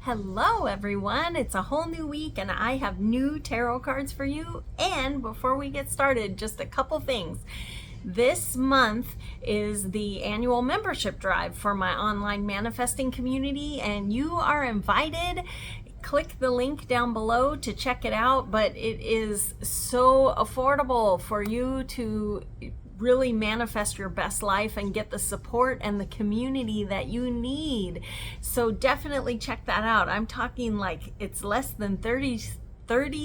Hello everyone, it's a whole new week and I have new tarot cards for you. And before we get started, just a couple things. This month is the annual membership drive for my online manifesting community and you are invited. Click the link down below to check it out, but it is so affordable for you to really manifest your best life and get the support and the community that you need. So definitely check that out. I'm talking like it's less than 30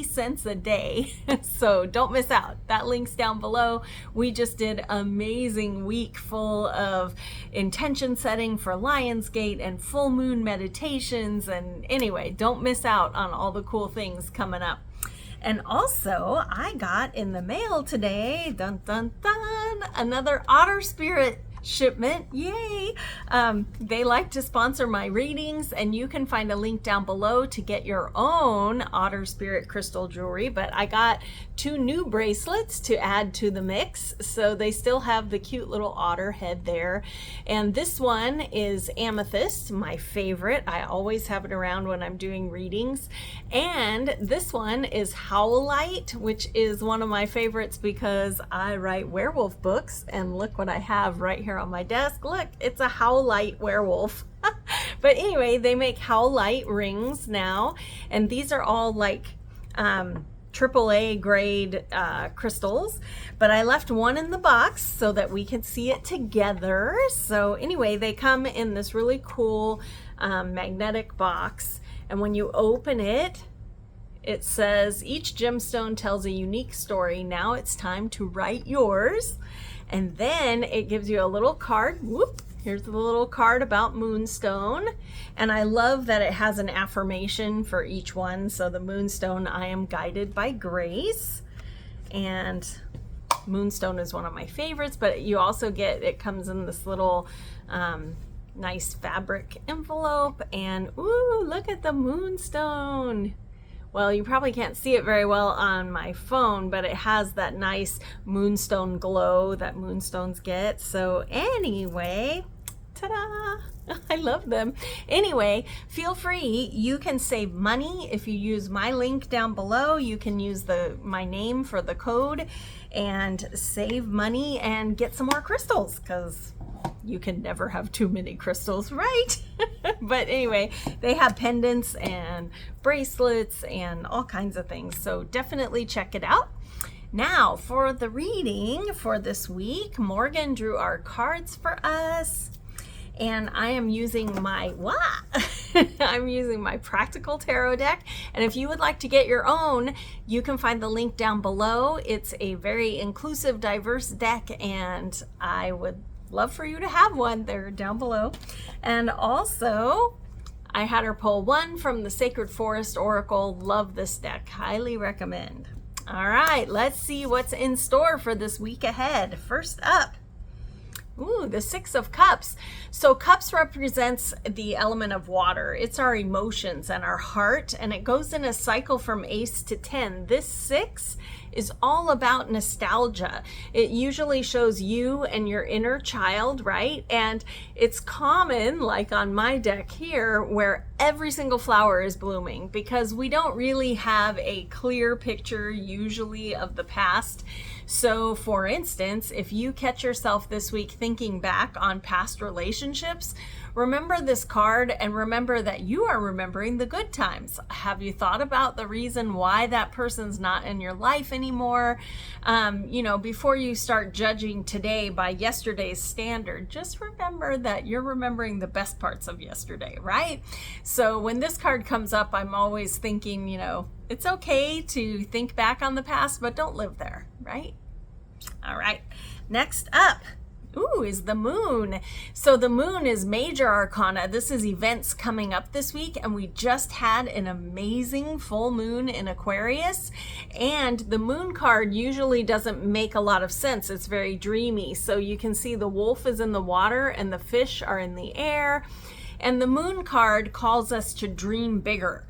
cents a day. So don't miss out. That link's down below. We just did an amazing week full of intention setting for Lionsgate and full moon meditations. And anyway, don't miss out on all the cool things coming up. And also, I got in the mail today, dun dun dun, another Otter Spirit shipment. Yay! They like to sponsor my readings, and you can find a link down below to get your own Otter Spirit crystal jewelry. But I got 2 new bracelets to add to the mix, so they still have the cute little otter head there. And this one is amethyst, my favorite. I always have it around when I'm doing readings. And this one is howlite, which is one of my favorites because I write werewolf books, and look what I have right here on my desk. Look, it's a howlite werewolf. But anyway, they make howlite rings now, and these are all like AAA grade crystals, but I left one in the box so that we can see it together. So anyway, they come in this really cool magnetic box, and when you open it, it says each gemstone tells a unique story. Now it's time to write yours. And then it gives you a little card. Whoop, here's the little card about moonstone. And I love that it has an affirmation for each one. So the moonstone, I am guided by grace. And moonstone is one of my favorites, but you also get, it comes in this little nice fabric envelope. And ooh, look at the moonstone. Well, you probably can't see it very well on my phone, but it has that nice moonstone glow that moonstones get. So anyway, ta-da! I love them. Anyway, feel free. You can save money if you use my link down below. You can use my name for the code and save money and get some more crystals, because you can never have too many crystals, right? But anyway, they have pendants and bracelets and all kinds of things. So definitely check it out. Now for the reading for this week, Morgan drew our cards for us. And I am using my, I'm using my Practical Tarot deck. And if you would like to get your own, you can find the link down below. It's a very inclusive, diverse deck, and I would love for you to have one. They're down below. And also, I had her pull one from the Sacred Forest Oracle. Love this deck. Highly recommend. All right, let's see what's in store for this week ahead. First up, ooh, the 6 of Cups. So cups represents the element of water. It's our emotions and our heart, and it goes in a cycle from ace to 10. This 6 is all about nostalgia. It usually shows you and your inner child, right? And it's common, like on my deck here, where every single flower is blooming, because we don't really have a clear picture usually of the past. So for instance, if you catch yourself this week thinking back on past relationships, remember this card and remember that you are remembering the good times. Have you thought about the reason why that person's not in your life anymore? You know, before you start judging today by yesterday's standard, just remember that you're remembering the best parts of yesterday, right? So when this card comes up, I'm always thinking, you know, it's okay to think back on the past, but don't live there, right? All right, next up, ooh, is the moon. So the moon is major arcana. This is events coming up this week, and we just had an amazing full moon in Aquarius. And the moon card usually doesn't make a lot of sense. It's very dreamy. So you can see the wolf is in the water and the fish are in the air. And the moon card calls us to dream bigger.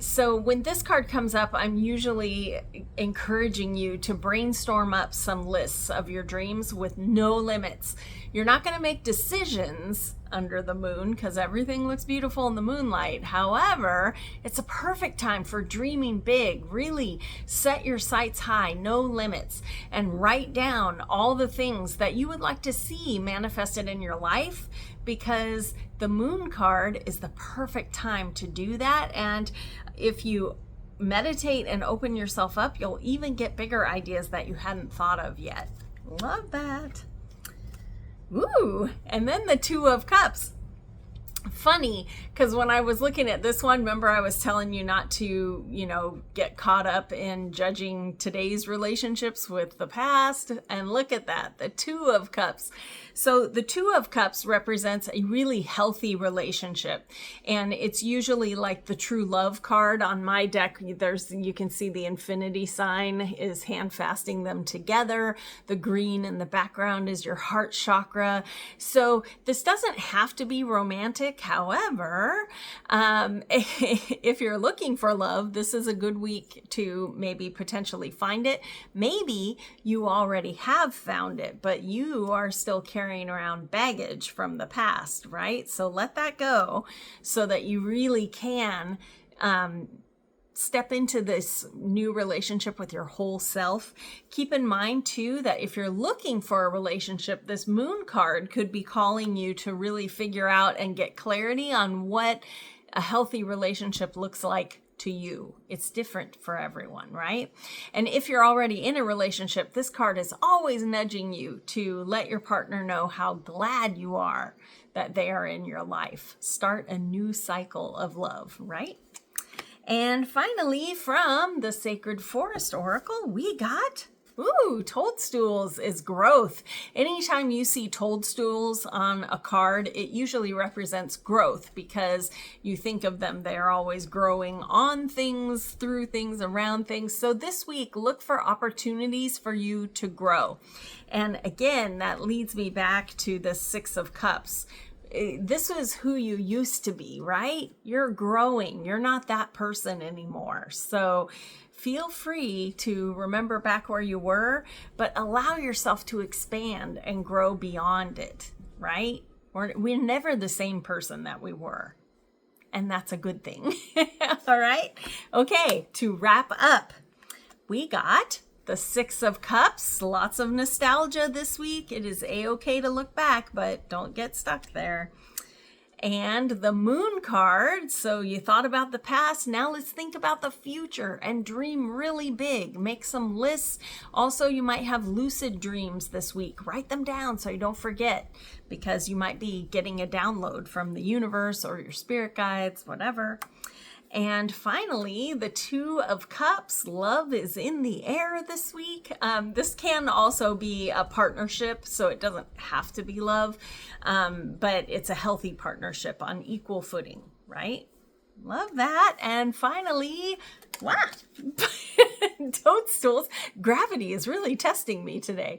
So when this card comes up, I'm usually encouraging you to brainstorm up some lists of your dreams with no limits. You're not going to make decisions under the moon because everything looks beautiful in the moonlight. However, it's a perfect time for dreaming big. Really set your sights high, no limits, and write down all the things that you would like to see manifested in your life, because the moon card is the perfect time to do that. And if you meditate and open yourself up, you'll even get bigger ideas that you hadn't thought of yet. Love that. Ooh, and then the Two of Cups. Funny, because when I was looking at this one, remember I was telling you not to, get caught up in judging today's relationships with the past. And look at that, the Two of Cups. So the Two of Cups represents a really healthy relationship. And it's usually like the true love card on my deck. You can see the infinity sign is hand fasting them together. The green in the background is your heart chakra. So this doesn't have to be romantic. However, if you're looking for love, this is a good week to maybe potentially find it. Maybe you already have found it, but you are still carrying around baggage from the past, right? So let that go so that you really can step into this new relationship with your whole self. Keep in mind too that if you're looking for a relationship, this moon card could be calling you to really figure out and get clarity on what a healthy relationship looks like to you. It's different for everyone, right? And if you're already in a relationship, this card is always nudging you to let your partner know how glad you are that they are in your life. Start a new cycle of love, right? And finally, from the Sacred Forest Oracle, we got, Toadstools is growth. Anytime you see toadstools on a card, it usually represents growth because you think of them, they are always growing on things, through things, around things. So this week, look for opportunities for you to grow. And again, that leads me back to the Six of Cups. This is who you used to be, right? You're growing. You're not that person anymore. So feel free to remember back where you were, but allow yourself to expand and grow beyond it, right? We're never the same person that we were. And that's a good thing. All right. Okay. To wrap up, we got the Six of Cups, lots of nostalgia this week. It is a-okay to look back, but don't get stuck there. And the Moon card, so you thought about the past, now let's think about the future and dream really big. Make some lists. Also, you might have lucid dreams this week. Write them down so you don't forget, because you might be getting a download from the universe or your spirit guides, whatever. And finally, the Two of Cups, love is in the air this week. This can also be a partnership, so it doesn't have to be love, but it's a healthy partnership on equal footing, right? Love that. And finally, wow, Toadstools. Gravity is really testing me today.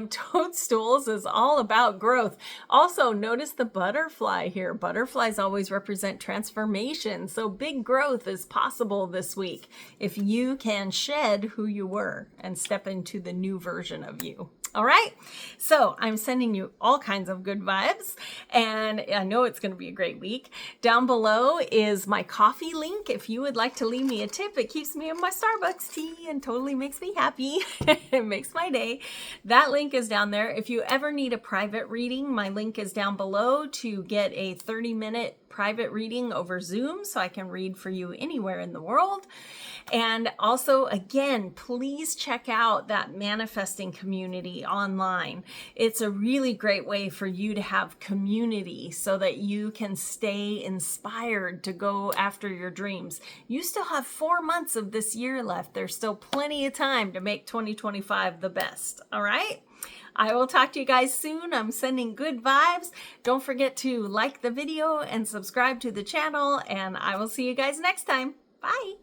Toadstools is all about growth. Also, notice the butterfly here. Butterflies always represent transformation. So big growth is possible this week if you can shed who you were and step into the new version of you. All right. So I'm sending you all kinds of good vibes, and I know it's going to be a great week. Down below is my coffee link. If you would like to leave me a tip, it keeps me in my Starbucks tea and totally makes me happy. It makes my day. That link is down there. If you ever need a private reading, my link is down below to get a 30-minute private reading over Zoom so I can read for you anywhere in the world. And also, again, please check out that manifesting community online. It's a really great way for you to have community so that you can stay inspired to go after your dreams. You still have 4 months of this year left. There's still plenty of time to make 2025 the best. All right? I will talk to you guys soon. I'm sending good vibes. Don't forget to like the video and subscribe to the channel, and I will see you guys next time. Bye.